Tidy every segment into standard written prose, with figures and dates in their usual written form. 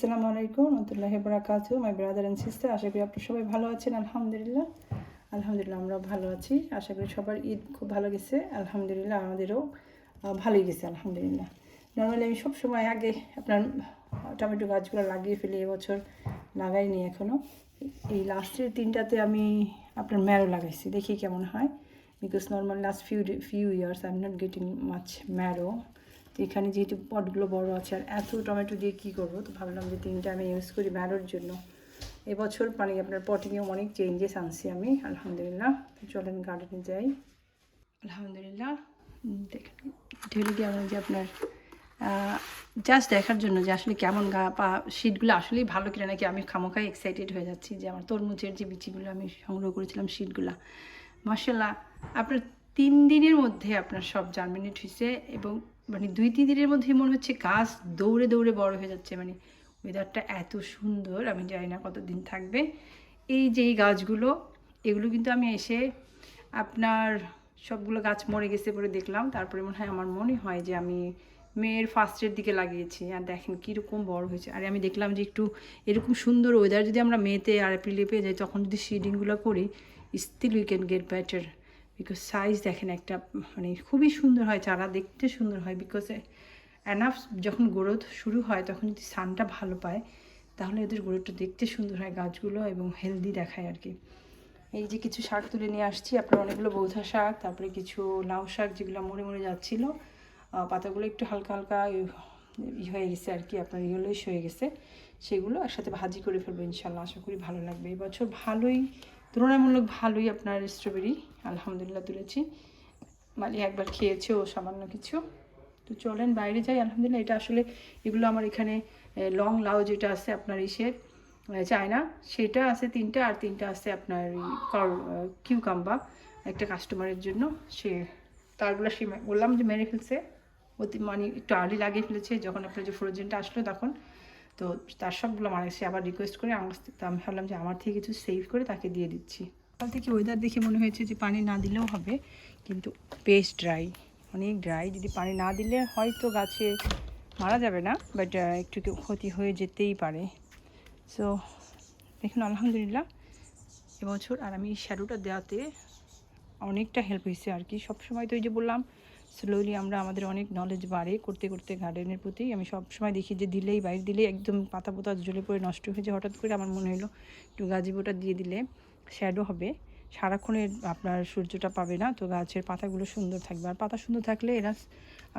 আসসালামু আলাইকুম রহমতুল্লাহি বারাকাতুহু মাই ব্রাদার অ্যান্ড সিস্টার। আশা করি আপনারা সবাই ভালো আছেন। আলহামদুলিল্লাহ আমরাও ভালো আছি। আশা করি সবার ঈদ খুব ভালো গেছে। আলহামদুলিল্লাহ আমাদেরও ভালোই গেছে আলহামদুলিল্লাহ। নর্মালি আমি সব সময় আগে আপনার টমেটো গাছগুলো লাগিয়ে ফেলি, এবছর লাগাইনি এখনও। এই লাস্টের তিনটাতে আমি আপনার ম্যারো লাগাইছি, দেখি কেমন হয়। Because normal last few years I am not getting much marrow. তো এখানে যেহেতু পটগুলো বড় আছে আর এত টমেটো দিয়ে কী করবো, তো ভাবলাম যে তিনটা আমি ইউজ করি ম্যারোর জন্য। এবছর মানে আপনার পটিংয়েও অনেক চেঞ্জেস আনছি আমি আলহামদুলিল্লাহ। তো চলেন গার্ডেনে যাই। আলহামদুলিল্লাহ দেখেন এটা হলো কি আমার যে আপনার জাস্ট দেখার জন্য যে আসলে কেমন শিটগুলো আসলেই ভালো কিনা, নাকি আমি খামোখাই এক্সাইটেড হয়ে যাচ্ছি যে আমার তরমুজের যে বিচিগুলো আমি সংগ্রহ করেছিলাম শিটগুলো মাশাআল্লাহ আপনার 3 দিনের মধ্যে আপনার সব জার্মিনেট হয়েছে। এবং মানে 2-3 দিনের মধ্যে মনে হচ্ছে গাছ দৌড়ে দৌড়ে বড় হয়ে যাচ্ছে। মানে ওয়েদারটা এত সুন্দর, আমি জানি না কতদিন থাকবে। এই যে এই গাছগুলো, এগুলো কিন্তু আমি এসে আপনার সবগুলো গাছ মরে গেছে বলে দেখলাম। তারপরে আমার মনে হয় যে আমি মেয়ের ফার্স্টের দিকে লাগিয়েছি, আর দেখেন কীরকম বড় হয়েছে। আর আমি দেখলাম যে একটু এরকম সুন্দর ওয়েদার যদি আমরা মেতে আর এপ্রিলে পেয়ে যাই, তখন যদি সিডিংগুলো করি still we can get better. Because size দেখেন একটা মানে খুবই সুন্দর হয়, চারা দেখতে সুন্দর হয়। বিকজ এনাফ যখন গ্রোথ শুরু হয় তখন যদি সানটা ভালো পায় তাহলে এদের গ্রোথটা দেখতে সুন্দর হয় গাছগুলো, এবং হেলদি দেখায় আর কি। এই যে কিছু শাক তুলে নিয়ে আসছি আপনার, অনেকগুলো বৌধা শাক, তারপরে কিছু লাউ শাক যেগুলো মরে মরে যাচ্ছিলো, পাতাগুলো একটু হালকা হালকা হয়ে গেছে আর কি, আপনার ইয়েলোইশ হয়ে গেছে। সেগুলো একসাথে ভাজি করে ফেলবো ইনশাল্লাহ, আশা করি ভালো লাগবে। এবছর ভালোই তুলনামূলক ভালোই আপনার স্ট্রবেরি আলহামদুলিল্লাহ তুলেছি। মানে একবার খেয়েছেও সামান্য কিছু। তো চলেন বাইরে যাই। আলহামদুলিল্লাহ এটা আসলে এগুলো আমার এখানে লং লাউ যেটা আছে আপনার ইসের চায়না, সেটা আছে 3টা, আর 3টা আছে আপনার কিউকাম্বা একটা কাস্টমারের জন্য। সে তারগুলো সে বললাম যে মেরে ফেলছে, মানে একটু আর্লি লাগিয়ে ফেলেছে যখন আপনার যে ফ্রোজেনটা আসলো তখন। তো তার সবগুলো মারা গেছে, আবার রিকোয়েস্ট করে আমার, আমি ভাবলাম যে আমার থেকে কিছু সেভ করে তাকে দিয়ে দিচ্ছি। সকাল থেকে ওয়েদার দেখে মনে হয়েছে যে পানি না দিলেও হবে, কিন্তু বেশ ড্রাই, অনেক ড্রাই। যদি পানি না দিলে হয়তো গাছে মারা যাবে না, বাট একটু ক্ষতি হয়ে যেতেই পারে। সো দেখুন আলহামদুলিল্লাহ এবছর, আর আমি শ্যাডোটা দেওয়াতে অনেকটা হেল্প হয়েছে আর কি। সবসময় তো ওই যে বললাম স্লোলি আমাদের অনেক নলেজ বাড়ে করতে করতে গার্ডেনের প্রতি। আমি সবসময় দেখি যে দিলেই বাইরে দিলেই একদম পাতা পোতা জ্বলে পড়ে নষ্ট হয়ে যায়। হঠাৎ করে আমার মনে হলো একটু গাজিবোটা দিয়ে দিলে শ্যাডো হবে, সারাক্ষণের আপনার সূর্যটা পাবে না, তো গাছের পাতাগুলো সুন্দর থাকবে। আর পাতা সুন্দর থাকলে এরা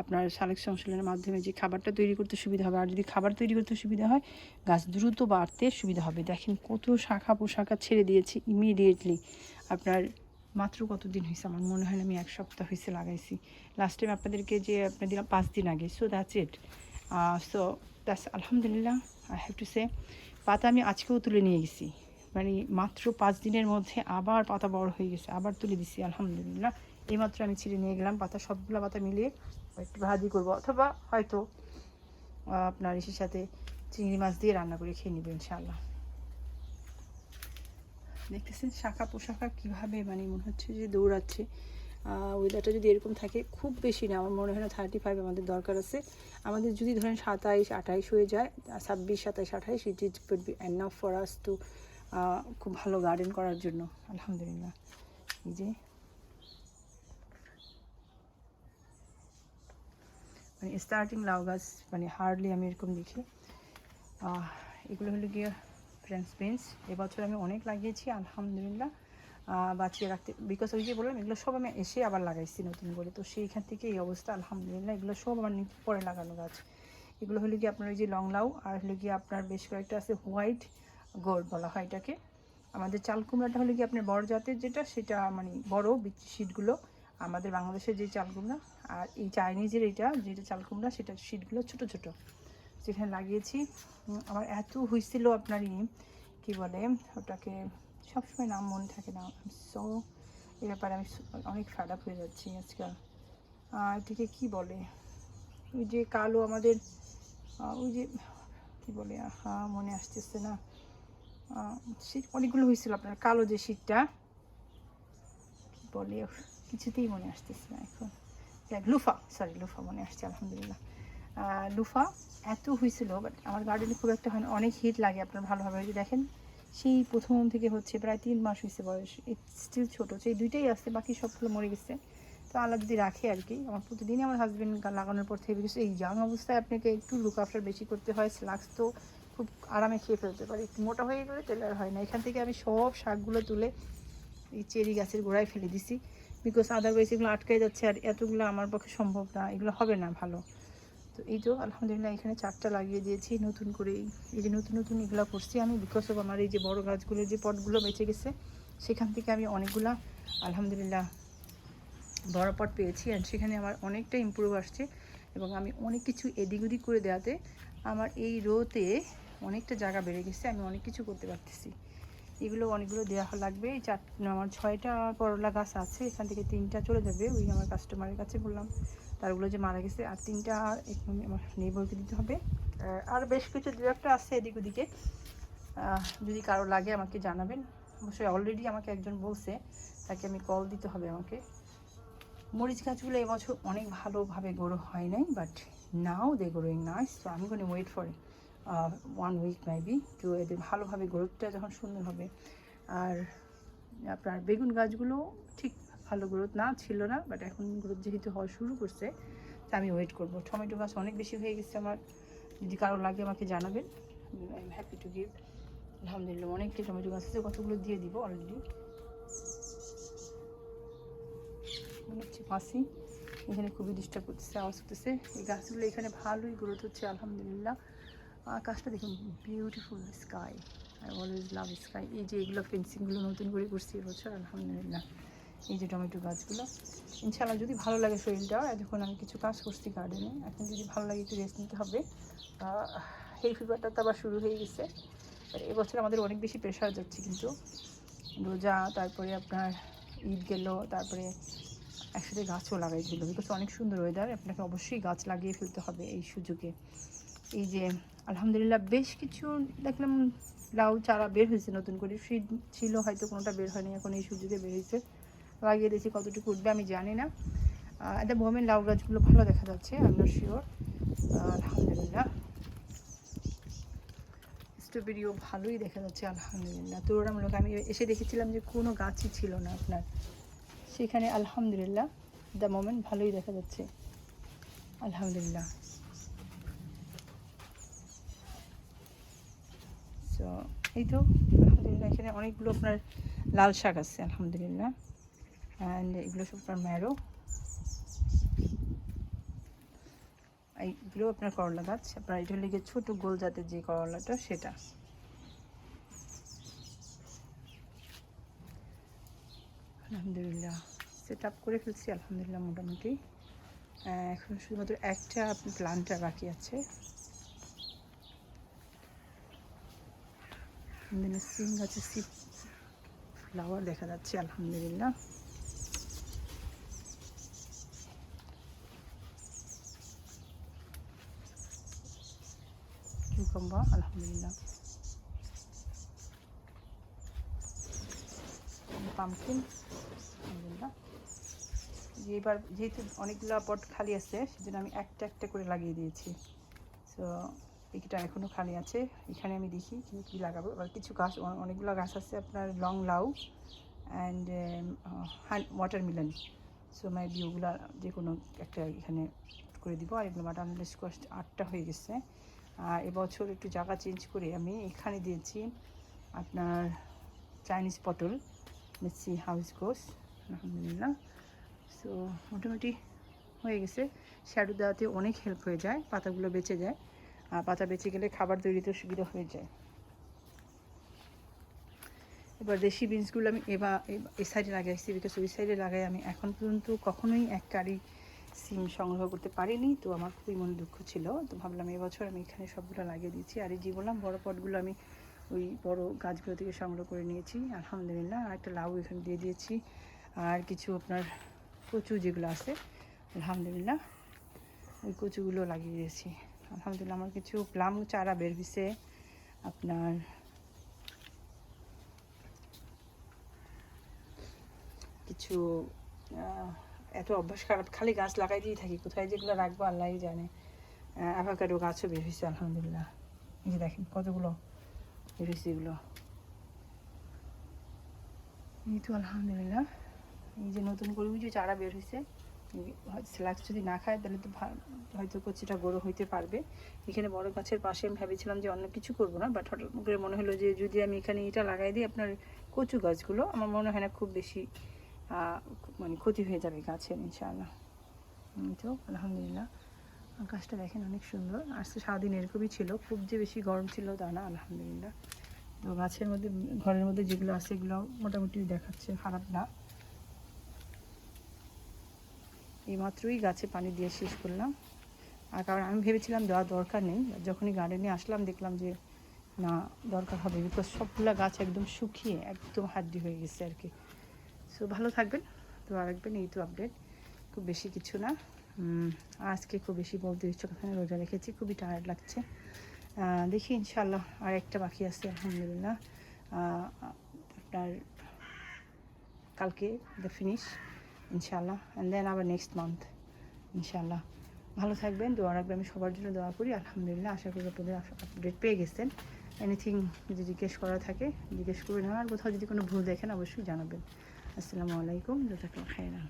আপনার সালেক সংশ্লেষণের মাধ্যমে যে খাবারটা তৈরি করতে সুবিধা হবে। আর যদি খাবার তৈরি করতে সুবিধা হয় গাছ দ্রুত বাড়তে সুবিধা হবে। দেখেন কত শাখা পোশাখা ছেড়ে দিয়েছি ইমিডিয়েটলি। আপনার মাত্র কতদিন হয়েছে, আমার মনে হয় না আমি 1 সপ্তাহ হয়েছে লাগাইছি। লাস্ট টাইম আপনাদেরকে যে আপনার দিলাম 5 দিন আগে। So that's it. So that's আলহামদুলিল্লাহ আই হ্যাভ টু সে। পাতা আমি আজকেও তুলে নিয়ে গেছি, মানে মাত্র 5 দিনের মধ্যে আবার পাতা বড় হয়ে গেছে, আবার তুলে দিছি আলহামদুলিল্লাহ। এইমাত্র আমি ছিঁড়ে নিয়ে গেলাম পাতা, সবগুলো পাতা মিলিয়ে একটু ভাজি করবো, অথবা হয়তো আপনার ইসের সাথে চিংড়ি মাছ দিয়ে রান্না করে খেয়ে নেবো ইনশাআল্লাহ। দেখতেছেন শাখা পোশাখা কীভাবে মানে মনে হচ্ছে যে দৌড়াচ্ছে। ওয়েদারটা যদি এরকম থাকে, খুব বেশি না, আমার মনে হয় না 35 আমাদের দরকার আছে। আমাদের যদি ধরেন 27-28 হয়ে যায়, 26-27-28, it is would be enough for us to খুব ভালো গার্ডেন করার জন্য আলহামদুলিল্লাহ। এই যে মানে স্টার্টিং লাউ গাছ মানে হার্ডলি আমি এরকম দেখি। এগুলো হলো গিয়ে ফ্রেঞ্চ বিনস, এবছর আমি অনেক লাগিয়েছি আলহামদুলিল্লাহ, বাঁচিয়ে রাখতে। বিকজ ওই যে বললাম এগুলো সব আমি এসে আবার লাগাইছি নতুন করে, তো সেইখান থেকে এই অবস্থা আলহামদুলিল্লাহ। এগুলো সব আমার পরে লাগানো গাছ। এগুলো হলো গিয়ে আপনার ওই যে লং লাউ, আর হলো গিয়ে আপনার বেশ কয়েকটা আছে হোয়াইট গোল্ড বলা হয় এটাকে। আমাদের চাল কুমড়াটা হলো গিয়ে আপনার বড় জাতের যেটা, সেটা মানে বড় শীটগুলো আমাদের বাংলাদেশের যে চাল কুমড়া। আর এই চাইনিজের যেটা চাল কুমড়া, সেটা শীটগুলো ছোটো ছোটো, যেখানে লাগিয়েছি। আমার এত হয়েছিল আপনার কী বলে ওটাকে, সবসময় নাম মনে থাকে না। সো এ ব্যাপারে আমি অনেক ফেড আপ হয়ে যাচ্ছি আজকাল। এটাকে কী বলে, ওই যে কালো আমাদের ওই যে কী বলে, মনে আসতেছে না। শীত অনেকগুলো হয়েছিল আপনার কালো যে শীতটা, কী বলে কিছুতেই মনে আসতেছে না এখন। লুফা, সরি লুফা মনে আসছে আলহামদুলিল্লাহ। লুফা এত হয়েছিল, বাট আমার গার্ডেনে খুব একটা হয় না, অনেক হিট লাগে আপনার ভালোভাবে। যে দেখেন সেই প্রথম থেকে হচ্ছে প্রায় 3 মাস হয়েছে বয়স, স্টিল ছোটো, সেই দুইটাই আসছে, বাকি সবগুলো মরে গেছে। তো আল্লাহ যদি রাখে আর কি। আমার প্রতিদিনই আমার হাজব্যান্ড লাগানোর পর থেকে, বিকজ এই ইয়াং অবস্থায় আপনাকে একটু লুক আফটার বেশি করতে হয়। স্লাক্স তো খুব আরামে খেয়ে ফেলতে পারি, একটু মোটা হয়ে গেলে তেল আর হয় না। এখান থেকে আমি সব শাকগুলো তুলে এই চেরি গাছের গোড়ায় ফেলে দিছি, বিকজ আদারওয়াইজ এগুলো আটকাই যাচ্ছে, আর এতগুলো আমার পক্ষে সম্ভব না, এগুলো হবে না ভালো। তো এই তো আলহামদুলিল্লাহ এখানে 4টা লাগিয়ে দিয়েছি নতুন করে। এই যে নতুন নতুন এগুলো করছি আমি, বিকজ অফ আমার এই যে বড় গাছগুলোর যে পটগুলো বেঁচে গেছে, সেখান থেকে আমি অনেকগুলা আলহামদুলিল্লাহ বড় পট পেয়েছি, অ্যান্ড সেখানে আমার অনেকটা ইমপ্রুভ আসছে। এবং আমি অনেক কিছু এদিক ওদিক করে দেওয়াতে আমার এই রোতে অনেকটা জায়গা বেড়ে গেছে, আমি অনেক কিছু করতে পারতেছি। এগুলো অনেকগুলো দেওয়া লাগবে। আমার 6টা করলা গাছ আছে, এখান থেকে 3টা চলে যাবে ওই আমার কাস্টমারের কাছে বললাম, তারগুলো যে মারা গেছে, আর 3টা আমার নেইবারকে দিতে হবে। আর বেশ কিছু 2-1টা আছে এদিক ওদিকে, যদি কারো লাগে আমাকে জানাবেন। অবশ্যই অলরেডি আমাকে একজন বলছে, তাকে আমি কল দিতে হবে আমাকে। মরিচ গাছগুলো এবছর অনেক ভালোভাবে গ্রো হয় নাই, but now they growing nice. So আমি gonna wait for 1 week maybe two, এদের ভালোভাবে গ্রোথটা যখন সুন্দর হবে। আর আপনার বেগুন গাছগুলো ঠিক ভালো গ্রোথ না ছিল না, বাট এখন গ্রোথ যেহেতু হওয়া শুরু করছে, তা আমি ওয়েট করবো। টমেটো গাছ অনেক বেশি হয়ে গেছে আমার, যদি কারো লাগে আমাকে জানাবেন, I am happy to give. আলহামদুলিল্লাহ অনেকটা টমেটো গাছ আছে, কতগুলো দিয়ে দিব অলরেডি। মনে হচ্ছে মাসি এখানে খুবই ডিস্টার্ব করতেছে, আওয়াজ করতেছে। এই গাছগুলো এখানে ভালোই গ্রোথ হচ্ছে আলহামদুলিল্লাহ। আকাশটা দেখুন, beautiful sky, I always love sky. এই যে এগুলো ফেন্সিংগুলো নতুন করে করছি এবছর আলহামদুলিল্লাহ। এই যে টমেটো গাছগুলো, ইনশাআল্লাহ যদি ভালো লাগে শরীরটা, এতক্ষণ আমি কিছু কাজ করছি গার্ডেনে, এখন যদি ভালো লাগে একটু রেস্ট নিতে হবে। এই ফিভারটা তো আবার শুরু হয়ে গেছে। এবছর আমাদের অনেক বেশি প্রেশার যাচ্ছে, কিন্তু রোজা, তারপরে আপনার ঈদ গেল, তারপরে একসাথে গাছও লাগাই দিল, বিকজ অনেক সুন্দর ওয়েদার, আপনাকে অবশ্যই গাছ লাগিয়ে ফেলতে হবে এই সুযোগে। এই যে আলহামদুলিল্লাহ বেশ কিছু দেখলাম লাউ চারা বের হয়েছে নতুন করে, সিড ছিল হয়তো, কোনোটা বের হয়নি, এখন এই সুযোগে বের হয়েছে, লাগিয়ে দিয়েছি। কতটুকু উঠবে আমি জানি না। এত বোমের লাউ গাছগুলো ভালো দেখা যাচ্ছে, আই এম নট শিওর। আলহামদুলিল্লাহ স্ট্রবেরিও ভালোই দেখা যাচ্ছে আলহামদুলিল্লাহ। তুলনামূলক আমি এসে দেখেছিলাম যে কোনো গাছই ছিল না আপনার, সেখানে আলহামদুলিল্লাহ দ্য মোমেন্ট ভালোই দেখা যাচ্ছে আলহামদুলিল্লাহ। সো এই তো আলহামদুলিল্লাহ এখানে অনেকগুলো আপনার লাল শাক আছে আলহামদুলিল্লাহ, অ্যান্ড এগুলো সব আপনার ম্যারো। এইগুলো আপনার করলা গাছ, আপনার এটা হলে গিয়ে ছোটো গোল জাতের যে করলাটা সেটা। আলহামদুলিল্লাহ সেট আপ করে ফেলছি আলহামদুলিল্লাহ মোটামুটি। এখন শুধুমাত্র একটা প্লান্টার বাকি আছে। সিম গাছে সিপ ফ্লাওয়ার দেখা যাচ্ছে আলহামদুলিল্লাহ। কিউকাম্বা আলহামদুলিল্লাহ, পামকিন আলহামদুলিল্লাহ। এবার যেহেতু অনেকগুলো পট খালি আছে, সেজন্য আমি একটা একটা করে লাগিয়ে দিয়েছি। সো এটা এখনও খালি আছে, এখানে আমি দেখি কী লাগাবো। আবার কিছু গাছ, অনেকগুলো গাছ আছে আপনার লং লাউ অ্যান্ড ওয়াটারমেলন। সো মেবি ওগুলো যে কোনো একটা এখানে করে দিব। আর এগুলো বাটার স্কোয়াশ 8টা হয়ে গেছে। আর এবছর একটু জায়গা চেঞ্জ করে আমি এখানে দিয়েছি আপনার চাইনিজ পটল, মিসি হাউস গোস আলহামদুলিল্লাহ। সো মোটামুটি হয়ে গেছে। শ্যাডো দেওয়াতে অনেক হেল্প হয়ে যায়, পাতাগুলো বেঁচে যায়, আর পাতা বেঁচে গেলে খাবার তৈরিতে সুবিধা হয়ে যায়। এবার দেশি বিনসগুলো আমি এই সাইডে লাগাইছি, বিকজ ওই সাইডে লাগাই আমি এখন পর্যন্ত কখনোই এক কারি সিম সংগ্রহ করতে পারিনি, তো আমার খুবই মনে দুঃখ ছিল। তো ভাবলাম এবছর আমি এখানে সবগুলো লাগিয়ে দিয়েছি। আর এই যে বললাম বড়ো পটগুলো আমি ওই বড় গাছগুলো থেকে সংগ্রহ করে নিয়েছি আলহামদুলিল্লাহ। আর একটা লাউ এখানে দিয়ে দিয়েছি, আর কিছু আপনার কচু যেগুলো আছে আলহামদুলিল্লাহ ওই কচুগুলো লাগিয়ে দিয়েছি আলহামদুলিল্লাহ। আমার কিছু প্লাম চারা বের হয়েছে আপনার, কিছু এত অভ্যাস খারাপ, খালি গাছ লাগাই দিয়ে থাকি, কোথায় যেগুলো রাখবো আল্লাহই জানে। অ্যাভোকাডো গাছও বের হয়েছে আলহামদুলিল্লাহ। এই যে দেখেন কতগুলো বের হয়েছে এগুলো। এই তো আলহামদুলিল্লাহ। এই যে নতুন করে যে চারা বের হয়েছে, স্ল্যাক্স যদি না খায় তাহলে তো হয়তো কচিটা বড়ো হইতে পারবে। এখানে বড় গাছের পাশে আমি ভেবেছিলাম যে অন্য কিছু করবো না, বাট হঠাৎ করে মনে হলো যে যদি আমি এখানে এটা লাগাই দিই আপনার কচু গাছগুলো, আমার মনে হয় না খুব বেশি মানে ক্ষতি হয়ে যাবে গাছের ইনশাআল্লাহ। তো আলহামদুলিল্লাহ আকাশটা দেখেন অনেক সুন্দর। আজকে সারাদিন এরকমই ছিল, খুব যে বেশি গরম ছিল তা না আলহামদুলিল্লাহ। তো গাছের মধ্যে ঘরের মধ্যে যেগুলো আছে এগুলো মোটামুটি দেখাচ্ছে, খারাপ না। এই মাত্রই গাছে পানি দিয়ে শেষ করলাম, আর কারণ আমি ভেবেছিলাম দেওয়ার দরকার নেই, যখনই গার্ডেনে আসলাম দেখলাম যে না দরকার হবে, বিকজ সবগুলো গাছ একদম শুকিয়ে একদম হাড্ডি হয়ে গেছে আর কি। সো ভালো থাকবেন, দোয়া রাখবেন। এই তো আপডেট, খুব বেশি কিছু না। আজকে খুব বেশি বলতে ইচ্ছে কথা না, রোজা রেখেছি, খুবই টায়ার্ড লাগছে। দেখি ইনশাল্লাহ আর একটা বাকি আছে আলহামদুলিল্লাহ, আপনার কালকে দ্য ফিনিশ ইনশাল্লাহ, অ্যান্ড দেন আবার নেক্সট মান্থ ইনশাল্লাহ। ভালো থাকবেন, দোয়া রাখবেন, আমি সবার জন্য দোয়া করি আলহামদুলিল্লাহ। আশা করি আপনাদের আপডেট পেয়ে গেছেন। এনিথিং যদি জিজ্ঞেস করা থাকে জিজ্ঞেস করবেন, আর কোথাও যদি কোনো ভুল দেখেন অবশ্যই জানাবেন। আসসালামু আলাইকুম, জাযাকাল্লাহু খাইরান।